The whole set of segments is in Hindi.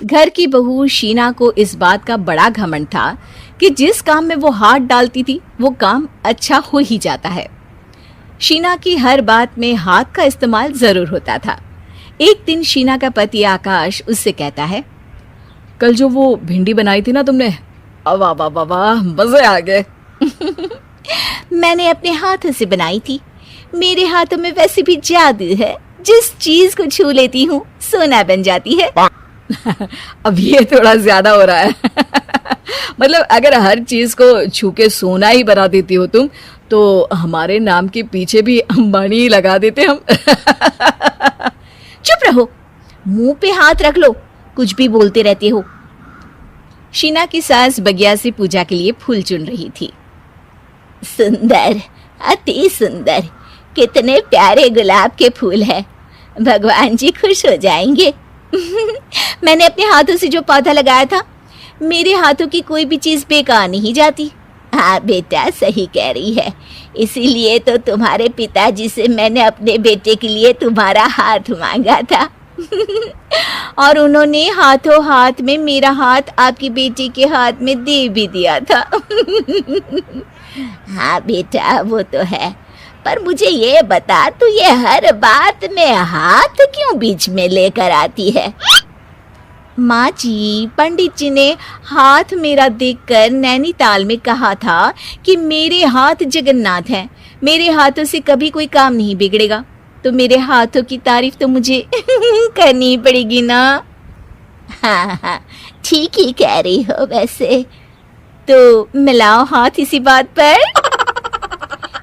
घर की बहू शीना को इस बात का बड़ा घमंड था कि जिस काम में वो हाथ डालती थी वो काम अच्छा हो ही जाता है। शीना की हर बात में हाथ का इस्तेमाल जरूर होता था। एक दिन शीना का पति आकाश उससे कहता है, कल जो वो भिंडी बनाई थी ना तुमने, वाह वाह वाह वाह, मजे आ गए। मैंने अपने हाथों से बनाई थी। मेरे हाथों में वैसे भी जादू है, जिस चीज को छू लेती हूँ सोना बन जाती है। अब ये थोड़ा ज्यादा हो रहा है। मतलब अगर हर चीज को छू के सोना ही बना देती हो तुम, तो हमारे नाम के पीछे भी अंबानी ही लगा देते हम। चुप रहो, मुंह पे हाथ रख लो, कुछ भी बोलते रहते हो। शीना की सास बगिया से पूजा के लिए फूल चुन रही थी। सुंदर, अति सुंदर, कितने प्यारे गुलाब के फूल हैं। भगवान जी खुश हो जाएंगे। मैंने अपने हाथों से जो पौधा लगाया था, मेरे हाथों की कोई भी चीज बेकार नहीं जाती। हाँ बेटा, सही कह रही है। इसीलिए तो तुम्हारे पिताजी से मैंने अपने बेटे के लिए तुम्हारा हाथ मांगा था। और उन्होंने हाथों हाथ में मेरा हाथ आपकी बेटी के हाथ में दे भी दिया था। हाँ बेटा, वो तो है, पर मुझे ये बता, तू ये हर बात में हाथ क्यों बीच में लेकर आती है? माँ जी, पंडित जी ने हाथ मेरा देखकर नैनीताल में कहा था कि मेरे हाथ जगन्नाथ हैं, मेरे हाथों से कभी कोई काम नहीं बिगड़ेगा। तो मेरे हाथों की तारीफ तो मुझे करनी पड़ेगी ना। हाँ हाँ, ठीक ही कह रही हो। वैसे तो मिलाओ हाथ इसी बात पर।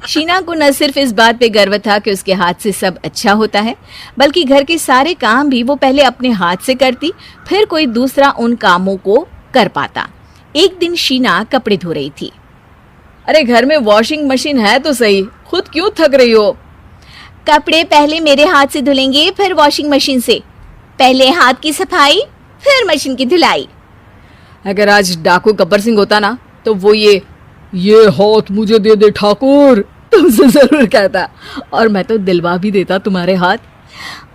शीना को न सिर्फ इस बात पे गर्व था कि उसके हाथ से सब अच्छा होता है, बल्कि घर के सारे काम भी वो पहले अपने हाथ से करती, फिर कोई दूसरा उन कामों को कर पाता। एक दिन शीना कपड़े धो रही थी। अरे घर में वॉशिंग मशीन है तो सही, खुद क्यों थक रही हो? कपड़े पहले मेरे हाथ से धुलेंगे, फिर वॉशिंग मशीन से। पहले हाथ की सफाई, फिर मशीन की धुलाई। अगर आज डाकू गब्बर सिंह होता ना, तो वो ये हाथ मुझे दे दे ठाकुर तुमसे जरूर कहता, और मैं तो दिलवा भी देता तुम्हारे हाथ।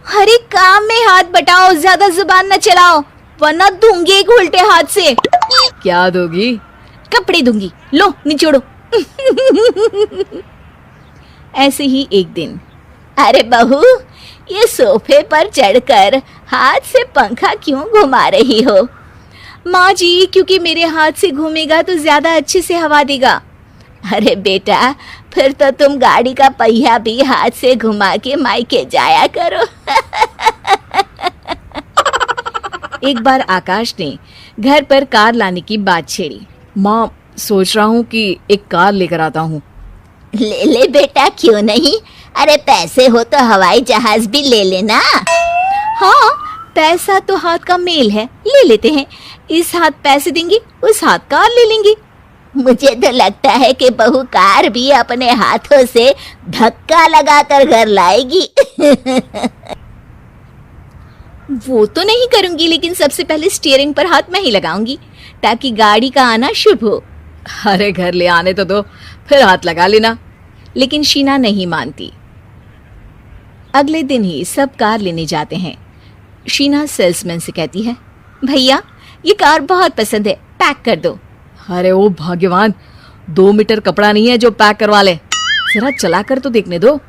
हर एक काम में हाथ बटाओ, ज्यादा जुबान न चलाओ, वरना दूंगी एक उल्टे हाथ से। क्या दोगी? कपड़े दूंगी, लो निचोड़ो। ऐसे ही एक दिन, अरे बहू, ये सोफे पर चढ़कर हाथ से पंखा क्यों घुमा रही हो? माँ जी, क्योंकि मेरे हाथ से घूमेगा तो ज्यादा अच्छे से हवा देगा। अरे बेटा, फिर तो तुम गाड़ी का पहिया भी हाथ से घुमा के मायके जाया करो। एक बार आकाश ने घर पर कार लाने की बात छेड़ी। माँ, सोच रहा हूँ कि एक कार लेकर आता हूँ। ले ले बेटा, क्यों नहीं? अरे पैसे हो तो हवाई जहाज भी ले लेना। हाँ, पैसा तो हाथ का मेल है, ले लेते हैं। इस हाथ पैसे देंगी, उस हाथ कार ले लेंगी। मुझे तो लगता है कि बहू कार भी अपने हाथों से धक्का लगाकर घर लाएगी। वो तो नहीं करूंगी, लेकिन सबसे पहले स्टीयरिंग पर हाथ मैं ही लगाऊंगी, ताकि गाड़ी का आना शुभ हो। अरे घर ले आने तो दो, फिर हाथ लगा लेना। लेकिन शीना नहीं मानती। अगले दिन ही सब कार लेने जाते हैं। शीना सेल्समैन से कहती है, भैया ये कार बहुत पसंद है, पैक कर दो। अरे ओ भाग्यवान, 2 मीटर कपड़ा नहीं है जो पैक करवा ले, जरा चला कर तो देखने दो।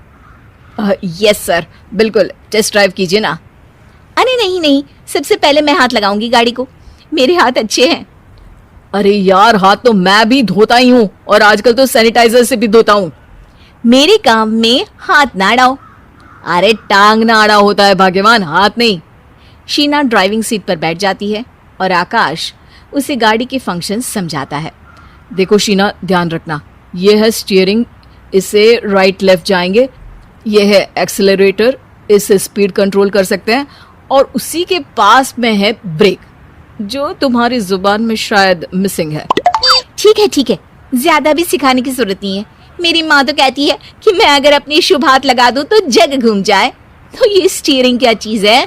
यस सर, बिल्कुल, टेस्ट ड्राइव कीजिए ना। अरे नहीं नहीं, सबसे पहले मैं हाथ लगाऊंगी गाड़ी को, मेरे हाथ अच्छे हैं। अरे यार, हाथ तो मैं भी धोता ही हूँ, और आजकल तो सैनिटाइजर से भी धोता हूँ। मेरे काम में हाथ ना अड़ाओ। अरे टांग ना अड़ा होता है भाग्यवान, हाथ नहीं। शीना ड्राइविंग सीट पर बैठ जाती है और आकाश उसे गाड़ी के फंक्शन समझाता है। देखो शीना, ध्यान रखना, ये है स्टीयरिंग, इससे राइट लेफ्ट जाएंगे। ये है एक्सेलरेटर, इससे स्पीड कंट्रोल कर सकते हैं, और उसी के पास में है ब्रेक, जो तुम्हारी जुबान में शायद मिसिंग है। ठीक है, ज्यादा भी सिखाने की जरूरत नहीं है। मेरी माँ तो कहती है कि मैं अगर अपनी शुभ हाथ लगा दूं तो जग घूम जाए, तो ये स्टीयरिंग क्या चीज है?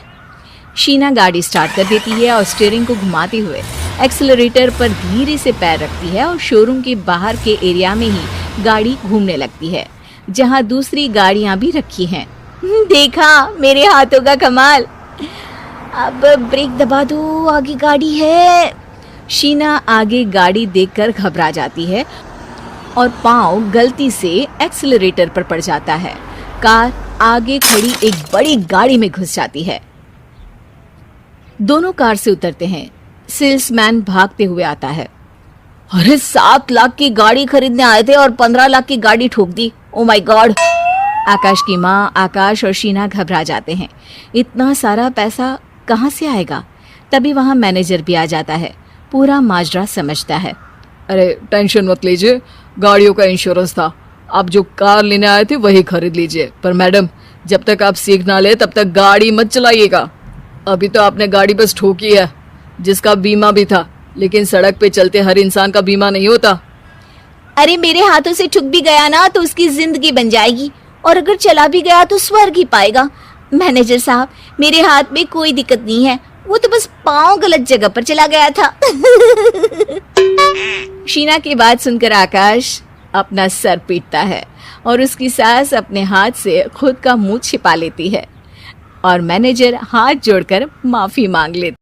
शीना गाड़ी स्टार्ट कर देती है और स्टीयरिंग को घुमाते हुए एक्सेलरेटर पर धीरे से पैर रखती है, और शोरूम के बाहर के एरिया में ही गाड़ी घूमने लगती है, जहाँ दूसरी गाड़ियां भी रखी हैं। देखा मेरे हाथों का कमाल। अब ब्रेक दबा दो, आगे गाड़ी है। शीना आगे गाड़ी देखकर घबरा जाती है और पाँव गलती से एक्सीलरेटर पर पड़ जाता है। कार आगे खड़ी एक बड़ी गाड़ी में घुस जाती है। दोनों कार से उतरते हैं। सेल्समैन भागते हुए आता है। अरे 7 लाख की गाड़ी खरीदने आए थे और 15 लाख की गाड़ी ठोक दी। Oh my God. आकाश की माँ, आकाश और शीना घबरा जाते हैं। इतना सारा पैसा कहाँ से आएगा? तभी वहाँ मैनेजर भी आ जाता है। पूरा माजरा समझता है। अरे टेंशन मत लीजिए, गाड़ियों का इंश्योरेंस था। आप जो कार लेने आए थे वही खरीद लीजिए। पर मैडम, जब तक आप सीख ना ले तब तक गाड़ी मत चलाइएगा। अभी तो आपने गाड़ी बस ठोकी है, जिसका बीमा भी था, लेकिन सड़क पे चलते हर इंसान का बीमा नहीं होता। अरे मेरे हाथों से ठुक भी गया ना तो उसकी जिंदगी बन जाएगी, और अगर चला भी गया तो स्वर्ग ही पाएगा। मैनेजर साहब, मेरे हाथ में कोई दिक्कत नहीं है, वो तो बस पाँव गलत जगह पर चला गया था। शीना की बात सुनकर आकाश अपना सर पीटता है और उसकी सास अपने हाथ से खुद का मुंह छिपा लेती है और मैनेजर हाथ जोड़कर माफी मांग लेता है।